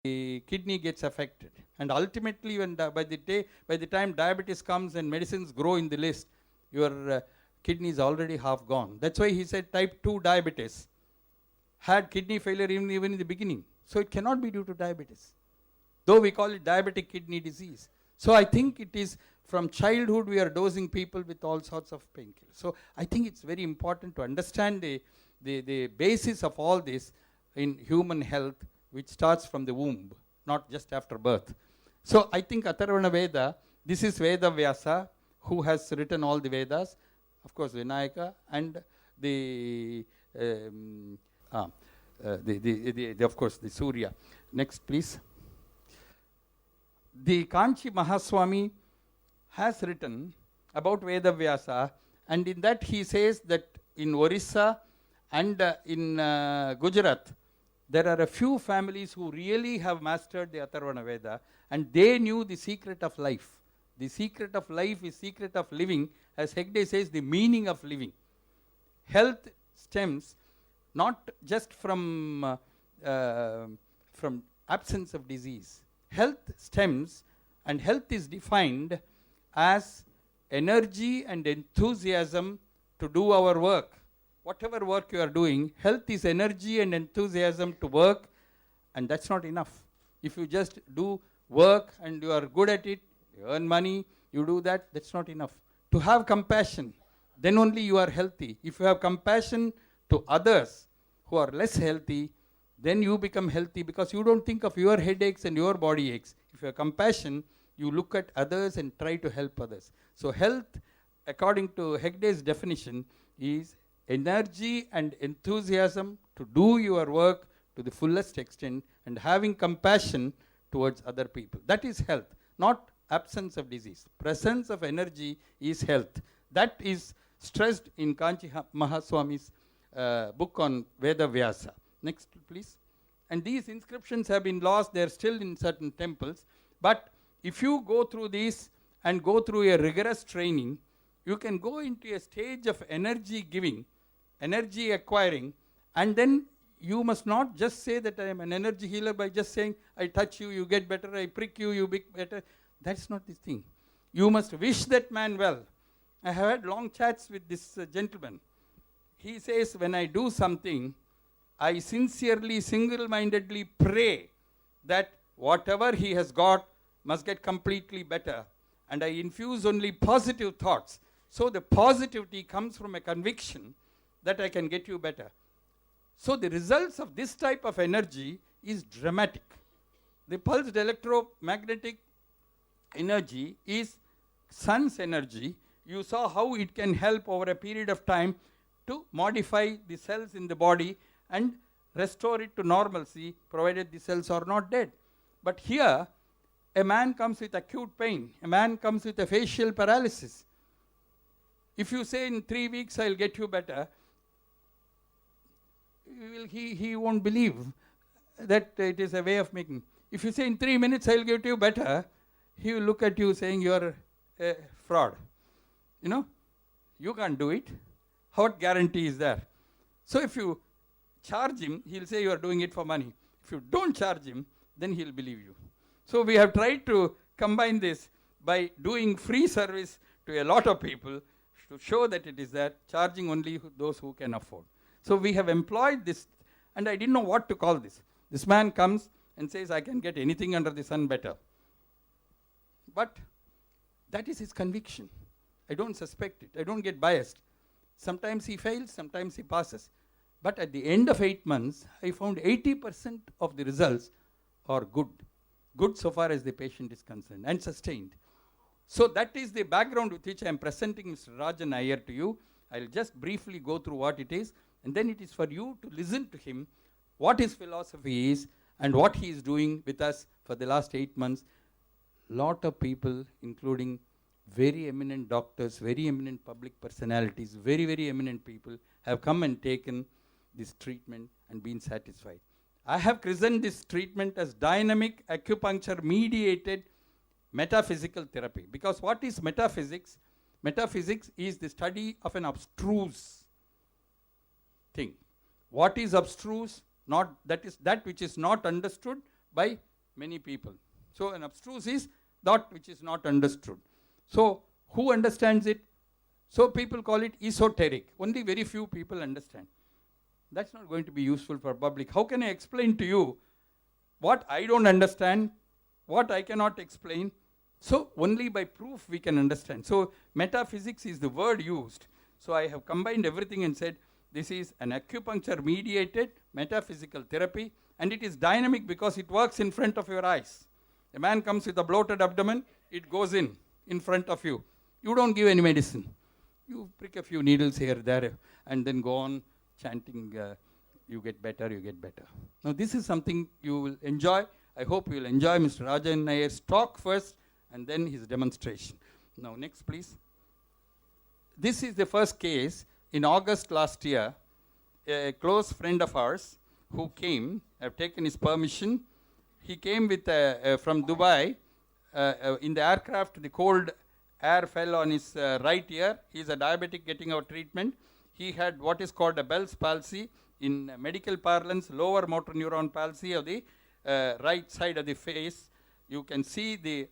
the kidney gets affected. And ultimately, when by the time diabetes comes and medicines grow in the list, your kidney is already half gone. That's why he said type 2 diabetes had kidney failure even in the beginning. So it cannot be due to diabetes, though we call it diabetic kidney disease. So I think it is from childhood we are dosing people with all sorts of painkillers. So I think it's very important to understand the basis of all this in human health, which starts from the womb, not just after birth. So I think Atharvana Veda, this is Veda Vyasa, who has written all the Vedas, of course Vinayaka, and of course the Surya. Next please. The Kanchi Mahaswami has written about Veda Vyasa, and in that he says that in Orissa and in Gujarat, there are a few families who really have mastered the Atharvana Veda, and they knew the secret of life. The secret of life is secret of living, as Hegde says, the meaning of living. Health stems not just from absence of disease. Health stems, and health is defined as energy and enthusiasm to do our work. Whatever work you are doing, health is energy and enthusiasm to work, and that's not enough. If you just do work and you are good at it, you earn money, you do that, that's not enough. To have compassion, then only you are healthy. If you have compassion to others who are less healthy, then you become healthy, because you don't think of your headaches and your body aches. If you have compassion, you look at others and try to help others. So health, according to Hegde's definition, is energy and enthusiasm to do your work to the fullest extent and having compassion towards other people. That is health, not absence of disease. Presence of energy is health. That is stressed in Kanchi Mahaswami's book on Veda Vyasa. Next, please. And these inscriptions have been lost. They are still in certain temples. But if you go through these and go through a rigorous training, you can go into a stage of energy giving, energy acquiring, and then you must not just say that I am an energy healer by just saying, I touch you, you get better, I prick you, you get better. That's not the thing. You must wish that man well. I have had long chats with this gentleman. He says, when I do something, I sincerely, single-mindedly pray that whatever he has got must get completely better. And I infuse only positive thoughts. So the positivity comes from a conviction that I can get you better. So the results of this type of energy is dramatic. The pulsed electromagnetic energy is sun's energy. You saw how it can help over a period of time to modify the cells in the body and restore it to normalcy, provided the cells are not dead. But here, a man comes with acute pain. A man comes with a facial paralysis. If you say in 3 weeks I'll get you better, he won't believe that it is a way of making. If you say in 3 minutes I'll get you better, he will look at you saying you're a fraud. You know, you can't do it. What guarantee is there? So if you charge him, he'll say you are doing it for money. If you don't charge him, then he'll believe you. So we have tried to combine this by doing free service to a lot of people to show that it is there, charging only those who can afford. So we have employed this, and I didn't know what to call this. This man comes and says, I can get anything under the sun better. But that is his conviction. I don't suspect it. I don't get biased. Sometimes he fails, sometimes he passes. But at the end of 8 months, I found 80% of the results are good. Good so far as the patient is concerned, and sustained. So that is the background with which I am presenting Mr. Rajan Iyer to you. I will just briefly go through what it is, and then it is for you to listen to him, what his philosophy is, and what he is doing with us for the last 8 months. Lot of people, including very eminent doctors, very eminent public personalities, very, very eminent people, have come and taken this treatment and been satisfied. I have christened this treatment as dynamic acupuncture mediated metaphysical therapy. Because what is metaphysics? Metaphysics is the study of an abstruse thing. What is abstruse? Not that is that which is not understood by many people. So an abstruse is that which is not understood. So who understands it? So people call it esoteric. Only very few people understand. That's not going to be useful for public. How can I explain to you what I don't understand, what I cannot explain? So only by proof we can understand. So metaphysics is the word used. So I have combined everything and said this is an acupuncture mediated metaphysical therapy, and it is dynamic because it works in front of your eyes. A man comes with a bloated abdomen, it goes in front of you. You don't give any medicine. You prick a few needles here, there, and then go on chanting, you get better, you get better. Now this is something you will enjoy. I hope you will enjoy Mr. Rajan Nayar's talk first and then his demonstration. Now next please. This is the first case. In August last year, a close friend of ours who came, I've taken his permission. He came with from Dubai. In the aircraft, the cold air fell on his right ear. He's a diabetic getting our treatment. He had what is called a Bell's palsy. In medical parlance, lower motor neuron palsy of the right side of the face. You can see the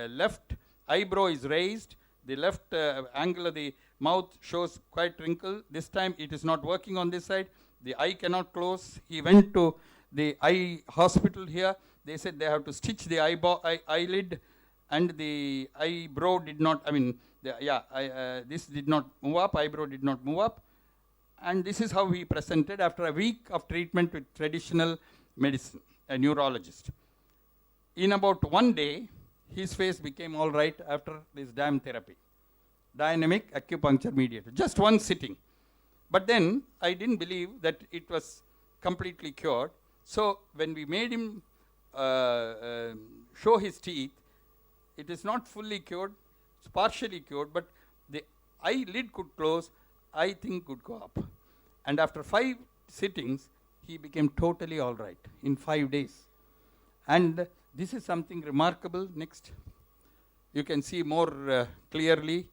left eyebrow is raised. The left angle of the mouth shows quite wrinkle. This time it is not working on this side. The eye cannot close. He went to the eye hospital here. They said they have to stitch the eyelid, and the eyebrow did not, this did not move up, eyebrow did not move up. And this is how he presented after a week of treatment with traditional medicine, a neurologist. In about 1 day, his face became all right after this damn therapy. Dynamic acupuncture mediated, just one sitting. But then I didn't believe that it was completely cured. So when we made him show his teeth, it is not fully cured, it's partially cured, but the eyelid could close, eye thing could go up. And after 5 sittings, he became totally all right in 5 days. And this is something remarkable. Next. You can see more clearly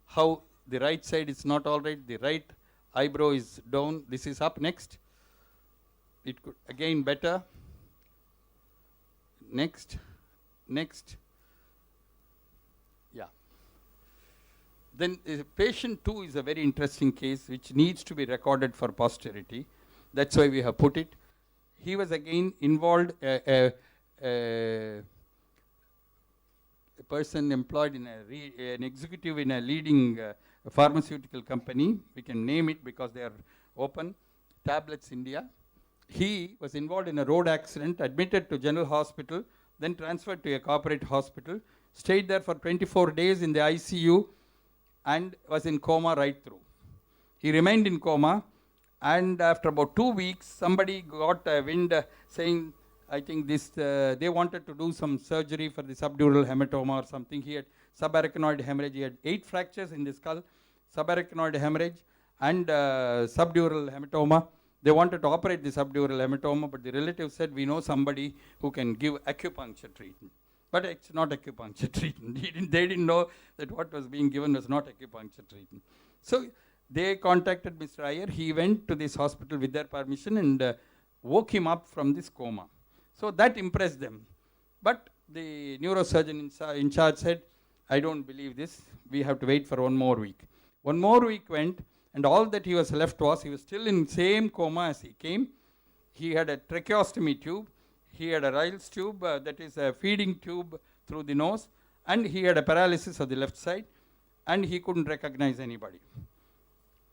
how the right side is not all right, the right eyebrow is down, this is up. Next. It could again better. Next. Next. Yeah. Then patient 2 is a very interesting case which needs to be recorded for posterity. That's why we have put it. He was again involved, a person employed in an executive in a leading pharmaceutical company. We can name it because they are open. Tablets India. He was involved in a road accident, admitted to General Hospital, then transferred to a corporate hospital, stayed there for 24 days in the ICU, and was in coma right through. He remained in coma, and after about 2 weeks, somebody got a wind saying, I think this, they wanted to do some surgery for the subdural hematoma or something. He had subarachnoid hemorrhage. He had 8 fractures in the skull, subarachnoid hemorrhage, and subdural hematoma. They wanted to operate the subdural hematoma, but the relatives said, we know somebody who can give acupuncture treatment. But it's not acupuncture treatment. They didn't know that what was being given was not acupuncture treatment. So they contacted Mr. Iyer. He went to this hospital with their permission and woke him up from this coma. So that impressed them. But the neurosurgeon in charge said, I don't believe this. We have to wait for 1 more week. 1 more week went, and all that he was left was, he was still in same coma as he came. He had a tracheostomy tube. He had a Ryle's tube, that is a feeding tube through the nose. And he had a paralysis of the left side. And he couldn't recognize anybody.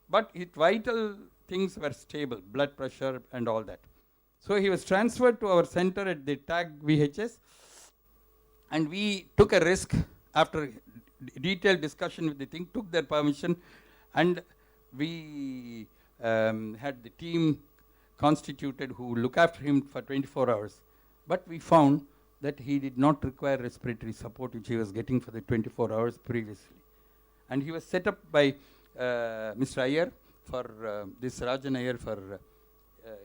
But his vital things were stable, blood pressure and all that. So he was transferred to our center at the TAG VHS, and we took a risk after detailed discussion with the thing, took their permission, and we had the team constituted who look after him for 24 hours. But we found that he did not require respiratory support, which he was getting for the 24 hours previously. And he was set up by Mr. Iyer for this Rajan Iyer for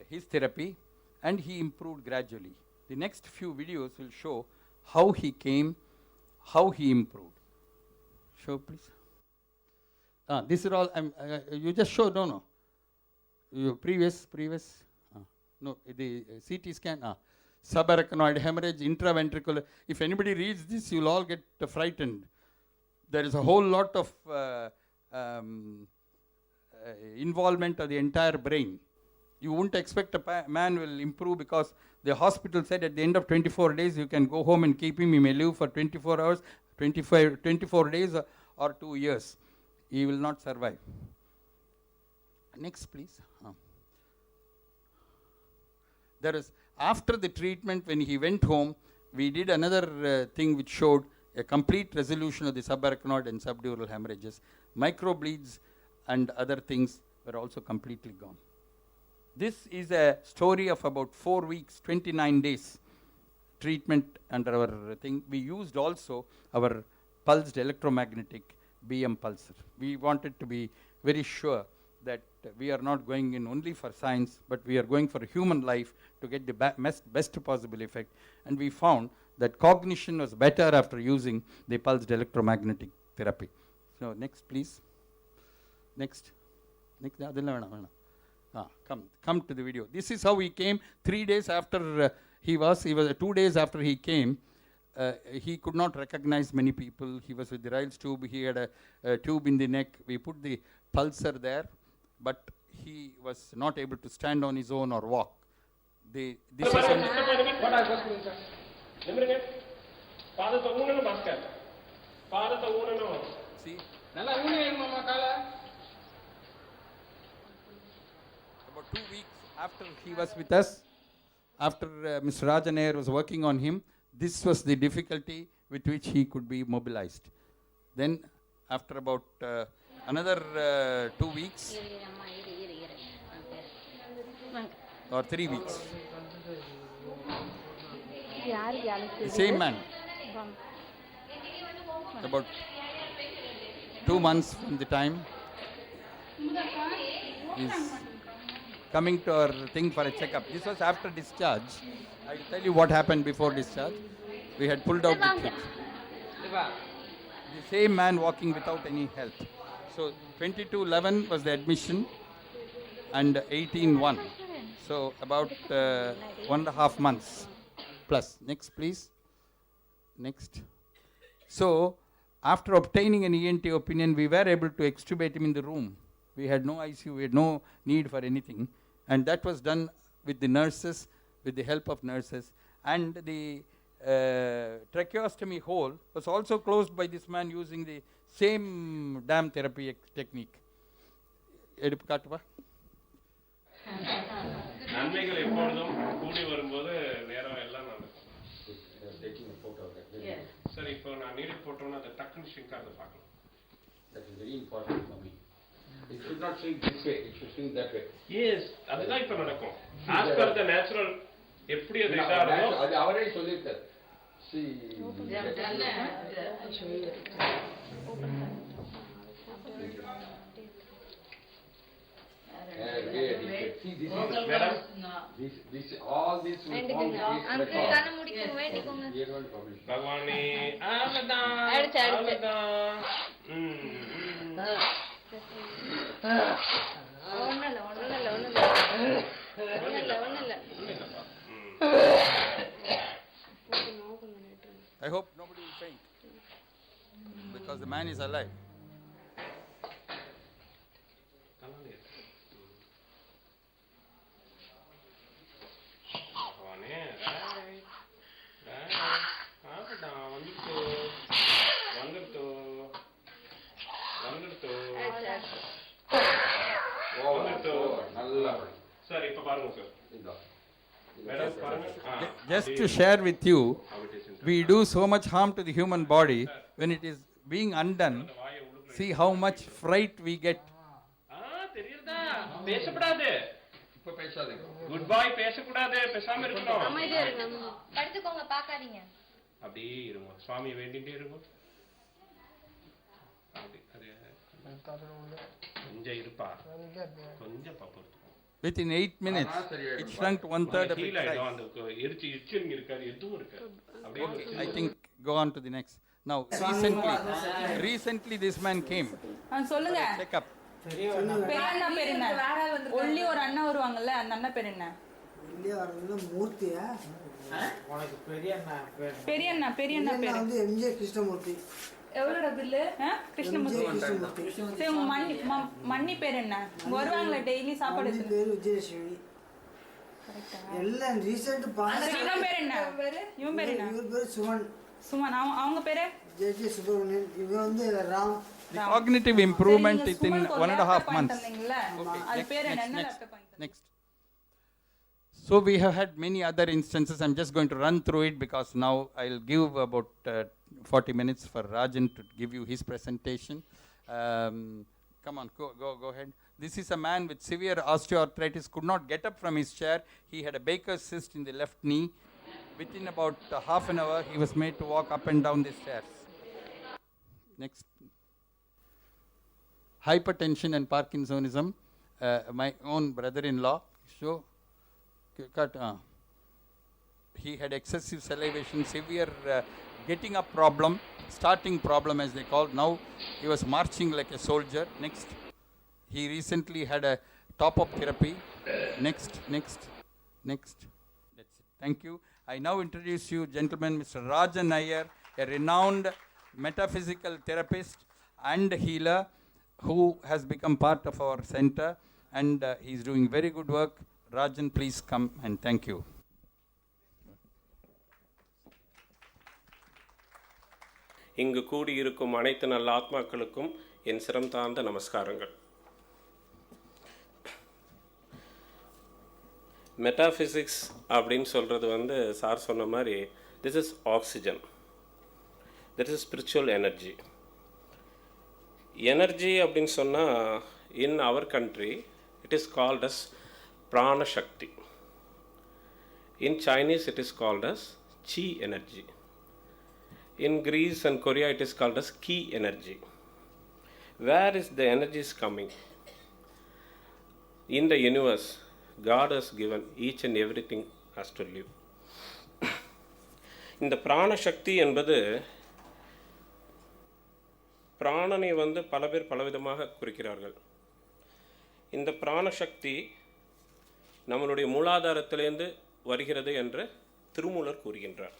his therapy, and he improved gradually. The next few videos will show how he came, how he improved. Show, please. This is all, you just show, no. Your previous, no, the CT scan. subarachnoid hemorrhage, intraventricular. If anybody reads this, you'll all get frightened. There is a whole lot of involvement of the entire brain. You won't expect a man will improve because the hospital said at the end of 24 days you can go home and keep him. He may live for 24 hours, 24 days or 2 years. He will not survive. Next, please. There is, after the treatment, when he went home, we did another thing which showed a complete resolution of the subarachnoid and subdural hemorrhages. Microbleeds and other things were also completely gone. This is a story of about 4 weeks, 29 days treatment under our thing. We used also our pulsed electromagnetic BM pulsar. We wanted to be very sure that we are not going in only for science, but we are going for human life to get the best possible effect. And we found that cognition was better after using the pulsed electromagnetic therapy. So next, please. Next. Come to the video. This is how he came. 3 days after he was 2 days after he came. He could not recognize many people. He was with the Ryle's tube. He had a tube in the neck. We put the pulsar there, but he was not able to stand on his own or walk. This is see, about 2 weeks after he was with us, after Mr. Rajan Ayer was working on him, this was the difficulty with which he could be mobilized. Then after about another 2 weeks or 3 weeks, the same man, about 2 months from the time, is coming to our thing for a checkup. This was after discharge. I'll tell you what happened before discharge. We had pulled out the kids. The same man walking without any help. So 22/11 was the admission and 18/1. So about 1.5 months plus. Next, please. Next. So after obtaining an ENT opinion, we were able to extubate him in the room. We had no ICU, we had no need for anything. And that was done with the nurses, with the help of nurses. And the tracheostomy hole was also closed by this man using the same dam therapy technique. நன்மைகள் எப்பொழுதும் கூடி வரும்போது நேரம் எல்லாம் நடக்கும். சரி, இப்போ நான் நீடில் போட்டோம்னா அதை டக்குன்னு ஷ்ரிங்க் ஆகுது பார்க்கலாம். That is very important for me. It should not shrink this way, it should shrink that way. Yes, அதுதான் இப்போ நடக்கும். As per the natural எப்படி அது இதாகுதோ அது அவரே சொல்லிருக்கார். See, பகவானே அவ்வளவுதான். I hope nobody will faint because the man is alive. Sir இப்ப பாருங்க sir. Just to share with you, we do so much harm to the human body when it is being undone. See how much fright we get. தெரியுதா? பேசக்கூடாது. இப்ப பேசாதீங்க. Good bye பேசக்கூடாது. பேசாம இருக்கணும். அமைதியா இருங்க. படுத்துக்கோங்க, பார்க்காதீங்க. அப்படியே இருங்க. சுவாமி வேண்டிட்டே இருங்க. அப்படி அது கொஞ்சம் இருப்பா. கொஞ்சம் பாப்போம். Within 8 minutes, it shrunk 1/3 of its size. I think go on to the next. Now, recently this man came. சொல்லுங்க. Check up. பேரண்ணா பேர் என்ன? ஒல்லி ஒரு அண்ணா வருவாங்கல்ல, அந்த அண்ணா பேர் என்ன? ஒல்லி வரதுல மூர்த்தியா? உனக்கு பெரிய அண்ணா பேர் பெரிய அண்ணா பேரு வந்து எம்ஜே கிருஷ்ணமூர்த்தி. எவ்வளோட பில்லு கிருஷ்ணமூர்த்தி. எம்ஜே கிருஷ்ணமூர்த்தி. சரி உங்க மண்ணி பேர் என்ன? இங்க வருவாங்களா டெய்லி சாப்பாடு மம்மி பேர் விஜயலட்சுமி. எல்லாம் ரீசெண்ட் பாஸ். இவன் பேர் என்ன? இவன் பேர் என்ன? இவர் பேர் சுமன். சுமன். அவங்க பேரு ஜே சுப்பிரமணியன். இவன் வந்து Ram. The cognitive improvement within 1.5 months. அது பேர் என்ன? Next. So we have had many other instances. I'm just going to run through it because now I'll give about 40 minutes for Rajan to give you his presentation. Come on, go ahead. This is a man with severe osteoarthritis, could not get up from his chair. He had a Baker's cyst in the left knee. Within about half an hour, he was made to walk up and down the stairs. Next. Hypertension and Parkinsonism. My own brother-in-law. So, he had excessive salivation, severe getting up problem, starting problem as they call. Now he was marching like a soldier. Next. He recently had a top-up therapy. Next. That's it. Thank you. I now introduce you, gentlemen, Mr. Rajan Iyer, a renowned metaphysical therapist and healer who has become part of our center, and he's doing very good work. Rajan, please come and thank you. இங்கு கூடியிருக்கும் அனைத்து நல்ல ஆத்மாக்களுக்கும் என் சிரம் தாழ்ந்த நமஸ்காரங்கள். Metaphysics அப்படின்னு சொல்கிறது வந்து சார் சொன்ன மாதிரி this is oxygen, this is spiritual energy. Energy அப்படின்னு சொன்னால் in our country it is called as pranashakti. In Chinese it is called as chi energy. In Greece and Korea it is called as ki energy. Where is the energy is coming? In the universe, God has given each and everything has to live. இந்த பிராண சக்தி என்பது பிராணனை வந்து பல பேர் பலவிதமாக குறிக்கிறார்கள். இந்த பிராண சக்தி நம்மளுடைய மூலாதாரத்திலிருந்து வருகிறது என்று திருமூலர் கூறுகின்றார்.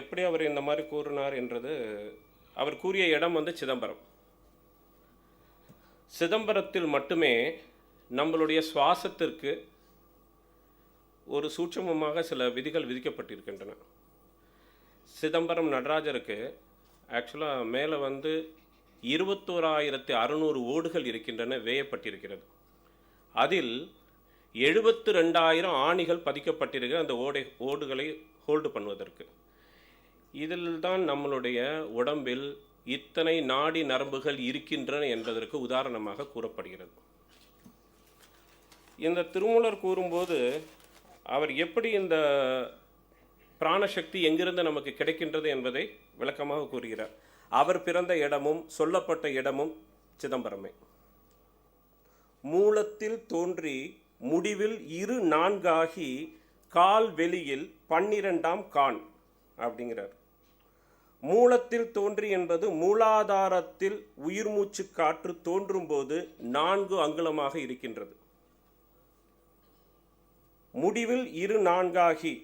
எப்படி அவர் இந்த மாதிரி கூறினார் என்றது, அவர் கூறிய இடம் வந்து சிதம்பரம். சிதம்பரத்தில் மட்டுமே நம்மளுடைய சுவாசத்திற்கு ஒரு சூட்சமமாக சில விதிகள் விதிக்கப்பட்டிருக்கின்றன. சிதம்பரம் நடராஜருக்கு ஆக்சுவலாக மேலே வந்து 21,600 ஓடுகள் இருக்கின்றன, வேயப்பட்டிருக்கிறது. அதில் 72,000 ஆணிகள் பதிக்கப்பட்டிருக்கிற அந்த ஓடுகளை ஹோல்டு பண்ணுவதற்கு. இதில் தான் நம்மளுடைய உடம்பில் இத்தனை நாடி நரம்புகள் இருக்கின்றன என்பதற்கு உதாரணமாக கூறப்படுகிறது. இந்த திருமூலர் கூறும்போது அவர் எப்படி இந்த பிராணசக்தி எங்கிருந்து நமக்கு கிடைக்கின்றது என்பதை விளக்கமாக கூறுகிறார். அவர் பிறந்த இடமும் சொல்லப்பட்ட இடமும் சிதம்பரமே. மூலத்தில் தோன்றி முடிவில் 4 கால் வெளியில் 12 கான் அப்படிங்கிறார். மூலத்தில் தோன்றி என்பது மூலாதாரத்தில் உயிர் மூச்சு காற்று தோன்றும் போது 4 அங்குலமாக இருக்கின்றது. முடிவில் 4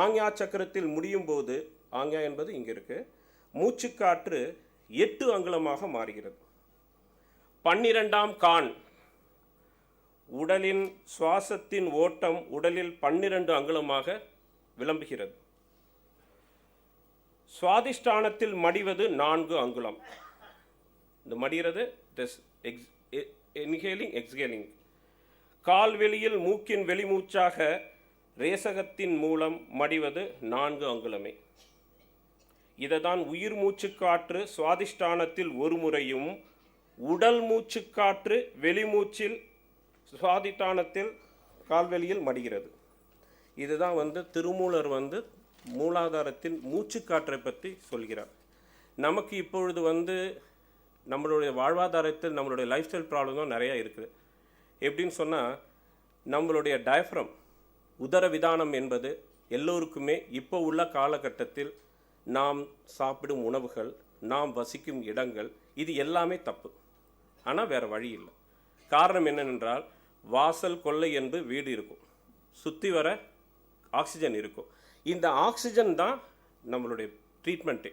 ஆங்யா சக்கரத்தில் முடியும் போது, ஆங்யா என்பது இங்க இருக்கு, மூச்சுக்காற்று 8 அங்குலமாக மாறுகிறது. 12 கான் உடலின் சுவாசத்தின் ஓட்டம் உடலில் 12 அங்குலமாக விளம்புகிறது. சுவாதிஷ்டானத்தில் மடிவது 4 அங்குலம். இந்த மடிகிறது இன்ஹேலிங் எக்ஸ்ஹேலிங். கால்வெளியில் மூக்கின் வெளிமூச்சாக ரேசகத்தின் மூலம் மடிவது 4 அங்குலமே. இதைதான் உயிர் மூச்சுக்காற்று சுவாதிஷ்டானத்தில் ஒரு முறையும் உடல் மூச்சுக்காற்று வெளிமூச்சில் சுவாதிஷ்டானத்தில் கால்வெளியில் மடிகிறது. இதுதான் வந்து திருமூலர் வந்து மூலாதாரத்தின் மூச்சுக்காற்றை பற்றி சொல்கிறார். நமக்கு இப்பொழுது வந்து நம்மளுடைய வாழ்வாதாரத்தில் நம்மளுடைய லைஃப் ஸ்டைல் ப்ராப்ளம் தான் நிறையா இருக்குது. எப்படின்னு சொன்னால், நம்மளுடைய டயஃப்ரம் உதர விதானம் என்பது எல்லோருக்குமே இப்போ உள்ள காலகட்டத்தில் நாம் சாப்பிடும் உணவுகள், நாம் வசிக்கும் இடங்கள், இது எல்லாமே தப்பு. ஆனால் வேறு வழி இல்லை. காரணம் என்னவென்றால், வாசல் கொல்லை என்று வீடு இருக்கும், சுற்றி வர ஆக்சிஜன் இருக்கும். இந்த ஆக்சிஜன் தான் நம்மளுடைய ட்ரீட்மெண்ட்டு.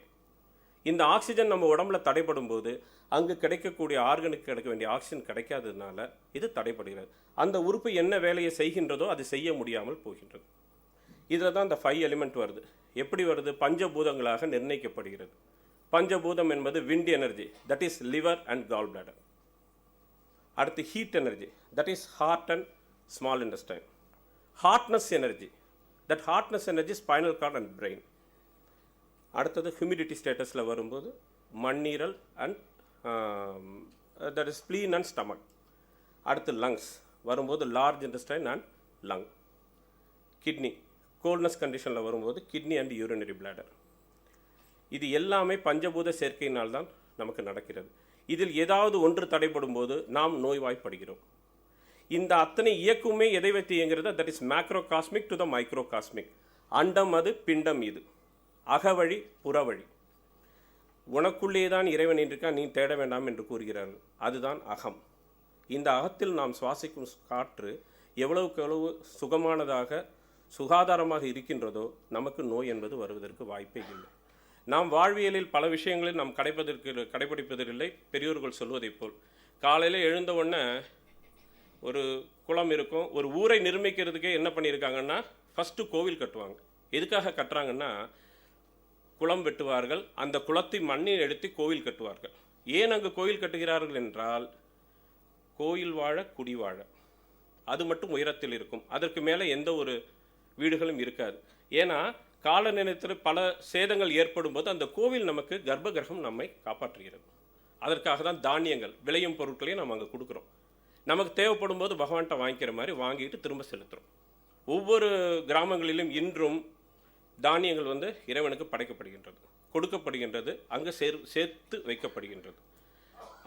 இந்த ஆக்சிஜன் நம்ம உடம்புல தடைப்படும் போது அங்கு கிடைக்கக்கூடிய ஆர்கனுக்கு கிடைக்க வேண்டிய ஆக்சிஜன் கிடைக்காததுனால இது தடைப்படுகிறது. அந்த உறுப்பு என்ன வேலையை செய்கின்றதோ அது செய்ய முடியாமல் போகின்றது. இதில் தான் இந்த 5 எலிமெண்ட் வருது. எப்படி வருது? பஞ்சபூதங்களாக நிர்ணயிக்கப்படுகிறது. பஞ்சபூதம் என்பது wind energy, that is liver and gall bladder. அடுத்து heat energy, that is heart and small intestine. Hardness energy, that hardness energy spinal cord and brain. அடுத்தது ஹியூமிடிட்டி ஸ்டேட்டஸில் வரும்போது மண்ணீரல் and that is spleen and stomach. அடுத்து lungs வரும்போது large intestine and lung. Kidney coldness கண்டிஷனில் வரும்போது kidney and urinary bladder. இது எல்லாமே பஞ்சபூத சேர்க்கையினால் தான் நமக்கு நடக்கிறது. இதில் ஏதாவது ஒன்று தடைப்படும் போது நாம் நோய்வாய்ப்படுகிறோம். இந்த அத்தனை இயக்கமே எதை வைத்து இயங்கிறது? That is macro cosmic to the micro cosmic. அண்டம் அது, பிண்டம் இது. அகவழி புறவழி. உனக்குள்ளே தான் இறைவன் இருக்கான், நீ தேட வேண்டாம் என்று கூறுகிறார்கள். அதுதான் அகம். இந்த அகத்தில் நாம் சுவாசிக்கும் காற்று எவ்வளவுக்கு எவ்வளவு சுகமானதாக சுகாதாரமாக இருக்கின்றதோ நமக்கு நோய் என்பது வருவதற்கு வாய்ப்பே இல்லை. நாம் வாழ்வியலில் பல விஷயங்களில் நாம் கடைபிடிப்பதில்லை. பெரியோர்கள் சொல்வதைப் போல் காலையில் எழுந்த உடனே ஒரு குளம் இருக்கும். ஒரு ஊரை நிர்மிக்கிறதுக்கே என்ன பண்ணியிருக்காங்கன்னா ஃபஸ்ட்டு கோவில் கட்டுவாங்க. எதுக்காக கட்டுறாங்கன்னா குளம் வெட்டுவார்கள், அந்த குளத்தை மண்ணை எடுத்து கோவில் கட்டுவார்கள். ஏன் அங்கு கோவில் கட்டுகிறார்கள் என்றால் கோயில் வாழ குடி வாழ. அது மட்டும் உயரத்தில் இருக்கும், அதற்கு மேலே எந்த ஒரு வீடுகளும் இருக்காது. ஏன்னா கால நேரத்தில் பல சேதங்கள் ஏற்படும் போது அந்த கோவில் நமக்கு கர்ப்ப கிரகம் நம்மை காப்பாற்றுகிறது. அதற்காக தான் தானியங்கள் விளையும் பொருட்களையும் நம்ம அங்கே கொடுக்குறோம். நமக்கு தேவைப்படும் போது பகவான்கிட்ட வாங்கிக்கிற மாதிரி வாங்கிட்டு திரும்ப செலுத்துகிறோம். ஒவ்வொரு கிராமங்களிலும் இன்றும் தானியங்கள் இறைவனுக்கு படைக்கப்படுகின்றது, கொடுக்கப்படுகின்றது, அங்கே சேர்த்து வைக்கப்படுகின்றது.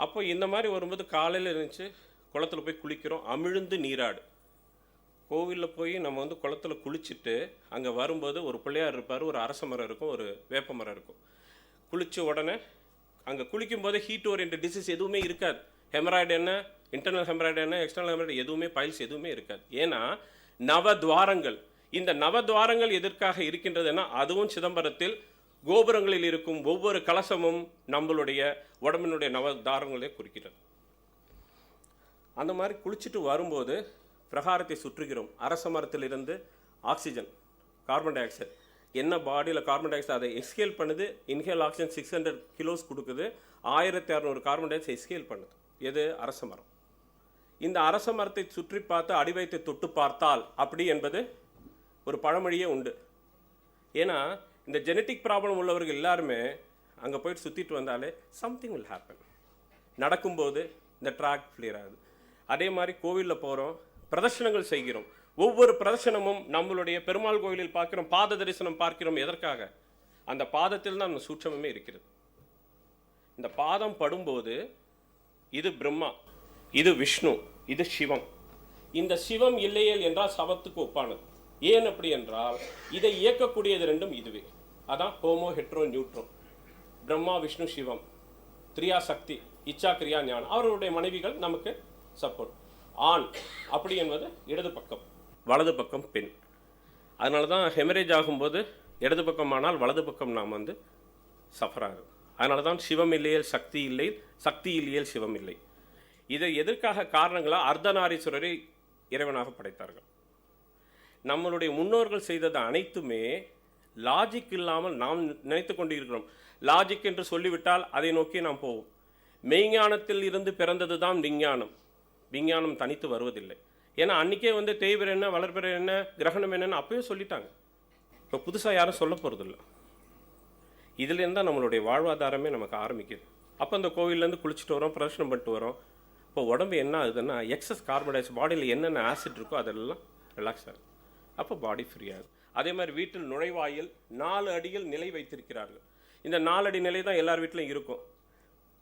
அப்போ இந்த மாதிரி வரும்போது காலையில் இருந்துச்சு குளத்தில் போய் குளிக்கிறோம். அமிழ்ந்து நீராடு. கோவிலில் போய் நம்ம குளத்தில் குளிச்சுட்டு அங்கே வரும்போது ஒரு பிள்ளையார் இருப்பார், ஒரு அரச மரம் இருக்கும், ஒரு வேப்ப மரம் இருக்கும். குளித்த உடனே அங்கே குளிக்கும் போது ஹீட் ஓரியன்ட் டிசீஸ் எதுவுமே இருக்காது. ஹெமராய்டு என்ன, இன்டர்னல் ஹெமராய்டு என்ன, எக்ஸ்டர்னல் ஹெமராய்டு எதுவுமே, பைல்ஸ் எதுவுமே இருக்காது. ஏன்னா நவத்வாரங்கள். இந்த நவத்வாரங்கள் எதற்காக இருக்கின்றதுன்னா அதுவும் சிதம்பரத்தில் கோபுரங்களில் இருக்கும் ஒவ்வொரு கலசமும் நம்மளுடைய உடம்பினுடைய நவத்வாரங்களே குறிக்கிறது. அந்த மாதிரி குளிச்சுட்டு வரும்போது பிரகாரத்தை சுற்றுகிறோம். அரச மரத்திலிருந்து ஆக்சிஜன், கார்பன் டை ஆக்சைடு என்ன பாடியில் கார்பன் டை ஆக்சைடு அதை எக்ஸ்கேல் பண்ணுது. இன்ஹேல் ஆக்சிஜன் 600 கிலோஸ் கொடுக்குது. 1600 கார்பன் டை ஆக்சைடு எக்ஸ்கேல் பண்ணுது. எது? அரச மரம். இந்த அரச மரத்தை சுற்றி பார்த்து அடிவயத்தை தொட்டு பார்த்தால் அப்படி என்பது ஒரு பழமொழியே உண்டு. ஏன்னா இந்த ஜெனட்டிக் ப்ராப்ளம் உள்ளவர்கள் எல்லாருமே அங்கே போயிட்டு சுற்றிட்டு வந்தாலே சம்திங் வில் ஹேப்பன். நடக்கும்போது இந்த ட்ராக் கிளியர் ஆகுது. அதே மாதிரி கோவிலில் போகிறோம், பிரதர்ஷனங்கள் செய்கிறோம். ஒவ்வொரு பிரதர்ஷனமும் நம்மளுடைய பெருமாள் கோவிலில் பார்க்கிறோம், பாத தரிசனம் பார்க்கிறோம். எதற்காக? அந்த பாதத்தில் தான் அந்த சூட்சமே இருக்கிறது. இந்த பாதம் படும்போது இது பிரம்மா, இது விஷ்ணு, இது சிவம். இந்த சிவம் இல்லையேல் என்றால் சவத்துக்கு ஒப்பானது. ஏன் அப்படி என்றால் இதை இயக்கக்கூடியது ரெண்டும் இதுவே. அதான் ஹோமோ ஹெட்ரோ நியூட்ரோ. பிரம்மா விஷ்ணு சிவம், கிரியா சக்தி, இச்சா கிரியா ஞானம். அவர்களுடைய மனைவிகள் நமக்கு சப்போர்ட். ஆண் அப்படி என்பது இடது பக்கம், வலது பக்கம் பெண். அதனால தான் ஹெமரேஜ் ஆகும்போது இடது பக்கம் ஆனால் வலது பக்கம் நாம் சஃபர் ஆகும். அதனால தான் சிவம் இல்லையேல் சக்தி இல்லை, சக்தி இல்லையேல் சிவம் இல்லை. இதை எதற்காக காரணங்களா அர்த்தநாரீஸ்வரரை இறைவனாக படைத்தார்கள். நம்மளுடைய முன்னோர்கள் செய்தது அனைத்துமே லாஜிக் இல்லாமல் நாம் நினைத்து கொண்டு இருக்கிறோம். லாஜிக் என்று சொல்லிவிட்டால் அதை நோக்கி நாம் போவோம். மெய்ஞானத்தில் இருந்து பிறந்தது தான் விஞ்ஞானம். விஞ்ஞானம் தனித்து வருவதில்லை. ஏன்னா அன்றைக்கே தேய்பிறை என்ன, வளர்பிறை என்ன, கிரகணம் என்னன்னு அப்பவே சொல்லிட்டாங்க. இப்போ புதுசாக யாரும் சொல்ல போகிறதில்ல. இதுலேருந்து தான் நம்மளுடைய வாழ்வாதாரமே நமக்கு ஆரம்பிக்குது. அப்போ அந்த கோவிலேருந்து குளிச்சுட்டு வரோம், பிரதர்ஷனம் பண்ணிட்டு வரோம். இப்போ உடம்பு என்ன ஆகுதுன்னா எக்ஸஸ் கார்பன் டை ஆக்சைடு பாடியில் என்னென்ன ஆசிட் இருக்கோ அதெல்லாம் ரிலாக்ஸ் ஆகுது. அப்போ பாடி ஃப்ரீ ஆகுது. அதே மாதிரி வீட்டில் நுழைவாயில் 4 அடியில் நிலை வைத்திருக்கிறார்கள். இந்த 4 அடி நிலை தான் எல்லார் வீட்டிலும் இருக்கும்.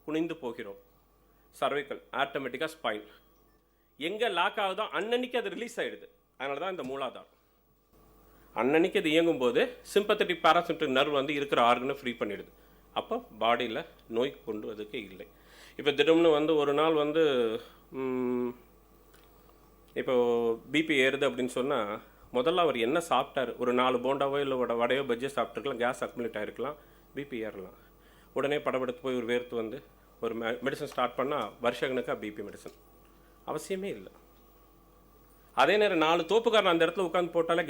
குனிந்து போகிறோம். சர்வைக்கல் ஆட்டோமேட்டிக்காக ஸ்பைன் எங்கே லாக் ஆகுதோ அன்னன்னைக்கு அது ரிலீஸ் ஆகிடுது. அதனால தான் இந்த மூலாதாரம் அன்னன்னைக்கு அது இயங்கும் போது சிம்பத்தட்டிக் பாராசிம்பத்தட்டிக் நர்வ் இருக்கிற ஆர்கனை ஃப்ரீ பண்ணிடுது. அப்போ பாடியில் நோய் கொண்டு வரதுக்கே இல்லை. இப்போ திடம்னு ஒரு நாள் இப்போ பிபி ஏறுது அப்படின்னு சொன்னால் முதல்ல அவர் என்ன சாப்பிட்டாரு, ஒரு 4 போண்டாவோ இல்லை வடையோ பஜ்ஜியோ சாப்பிட்ருக்கலாம், கேஸ் அக்முலேட் ஆகிருக்கலாம், பிபி ஏறலாம். உடனே படபடுத்து போய் ஒரு வேர்த்து வந்து ஒரு மெடிசன் ஸ்டார்ட் பண்ணால் வருஷக்கணக்காக பிபி மெடிசன் அவசியமே இல்லை. அதே நேரம் 4 தோப்புக்காரன் அந்த இடத்துல உட்காந்து போட்டாலே